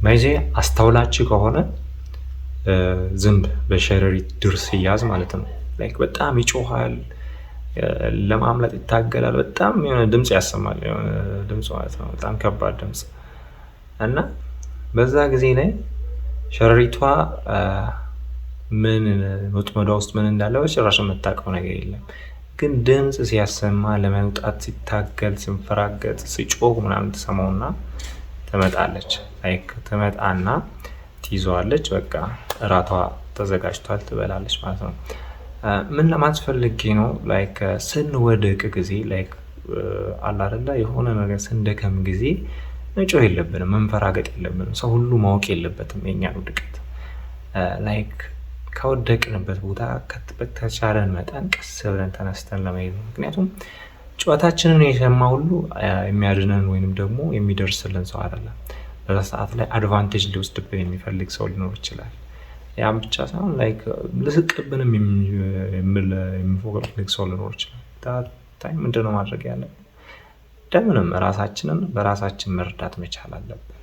ማይዜ አስተውላችሁ ከሆነ ዝንብ በሸረሪት ድር ሲያዝ ማለት ነው ላይክ በጣም ይጮሃል፣ ለማምለጥ ይታገላል፣ በጣም የሆነ ድምጽ ያሰማል፣ የሆነ ድምጽ ማለት ነው በጣም ከባድ ድምጽ እና በዛ ጊዜ ላይ ሸረሪቷ ምን ወጥመዷ ውስጥ ምን እንዳለ በጭራሽ የምታውቀው ነገር የለም። ግን ድምጽ ሲያሰማ ለመውጣት ሲታገል ሲንፈራገጥ ሲጮህ ምናምን ትሰማውና ትመጣለች። ላይክ ትመጣና ትይዘዋለች። በቃ እራቷ ተዘጋጅቷል ትበላለች ማለት ነው። ምን ለማለት ፈልጌ ነው ላይክ ስንወድቅ ጊዜ ላይክ አለ አይደለ የሆነ ነገር ስንደከም ጊዜ መጮህ የለብንም፣ መንፈራገጥ የለብንም። ሰው ሁሉ ማወቅ የለበትም የኛን ውድቀት። ላይክ ከወደቅንበት ቦታ በተቻለን መጠን ቀስ ብለን ተነስተን ለመሄድ ነው። ምክንያቱም ጩኸታችንን የሰማ ሁሉ የሚያድነን ወይንም ደግሞ የሚደርስልን ሰው አይደለም። በዛ ሰዓት ላይ አድቫንቴጅ ሊወስድብን የሚፈልግ ሰው ሊኖር ይችላል። ያም ብቻ ሳይሆን ላይክ ልስቅብንም የሚፈልግ ሰው ሊኖር ይችላል። ታይም ምንድነው ማድረግ ያለብን? እንደምንም ራሳችንን በራሳችን መርዳት መቻል አለብን።